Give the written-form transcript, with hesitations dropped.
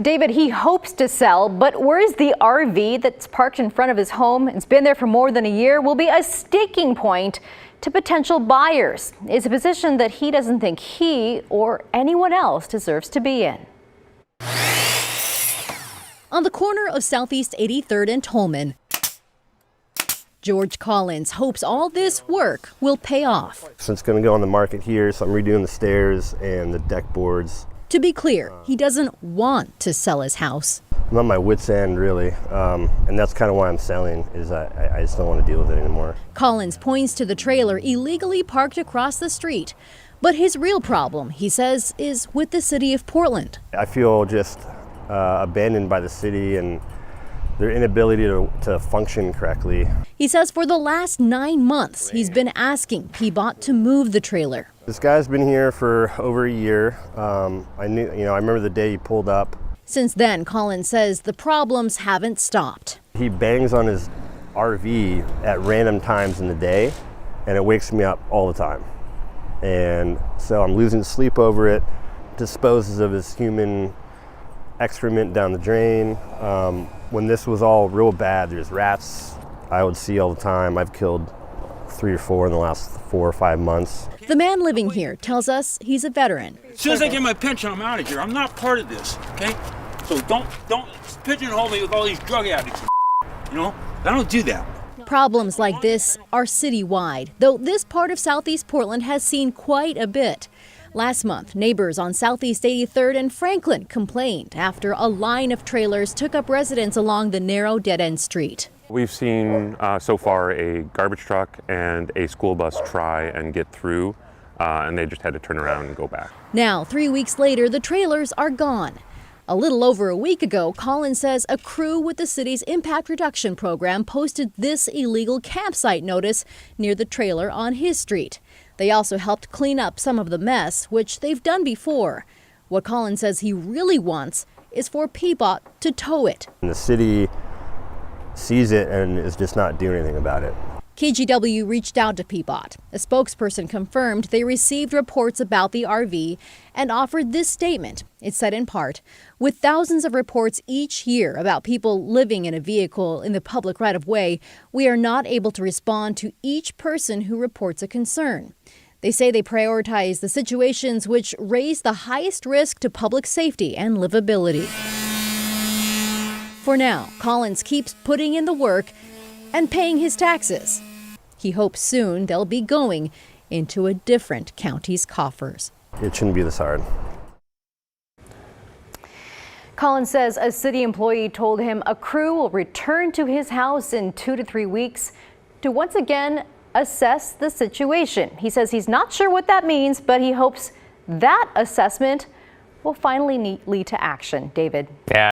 David, he hopes to sell, but where's the RV that's parked in front of his home? It's been there for more than a year, will be a sticking point to potential buyers. It's a position that he doesn't think he or anyone else deserves to be in. On the corner of Southeast 83rd and Tolman, George Collins hopes all this work will pay off. So it's going to go on the market here, so I'm redoing the stairs and the deck boards. To be clear, he doesn't want to sell his house. I'm on my wit's end, really, and that's kind of why I'm selling, is I just don't want to deal with it anymore. Collins points to the trailer illegally parked across the street. But his real problem, he says, is with the city of Portland. I feel just abandoned by the city and their inability to function correctly. He says for the last 9 months, he's been asking PBOT to move the trailer. This guy's been here for over a year. I remember the day he pulled up. Since then, Collins says the problems haven't stopped. He bangs on his RV at random times in the day, and it wakes me up all the time. And so I'm losing sleep over it, disposes of his human excrement down the drain. When this was all real bad, there's rats I would see all the time. I've killed 3 or 4 in the last 4 or 5 months. The man living here tells us he's a veteran. As soon as I get my pension, I'm out of here. I'm not part of this, okay? So don't pigeonhole me with all these drug addicts, you know? I don't do that. Problems like this are citywide, though this part of Southeast Portland has seen quite a bit. Last month, neighbors on Southeast 83rd and Franklin complained after a line of trailers took up residence along the narrow dead-end street. We've seen so far a garbage truck and a school bus try and get through, and they just had to turn around and go back. Now, 3 weeks later, the trailers are gone. A little over a week ago, Collins says a crew with the city's impact reduction program posted this illegal campsite notice near the trailer on his street. They also helped clean up some of the mess, which they've done before. What Collins says he really wants is for PBOT to tow it. And the city sees it and is just not doing anything about it. KGW reached out to PBOT. A spokesperson confirmed they received reports about the RV and offered this statement. It said in part, with thousands of reports each year about people living in a vehicle in the public right-of-way, we are not able to respond to each person who reports a concern. They say they prioritize the situations which raise the highest risk to public safety and livability. For now, Collins keeps putting in the work and paying his taxes. He hopes soon they'll be going into a different county's coffers. It shouldn't be this hard. Collins says a city employee told him a crew will return to his house in 2 to 3 weeks to once again assess the situation. He says he's not sure what that means, but he hopes that assessment will finally lead to action. David. Yeah.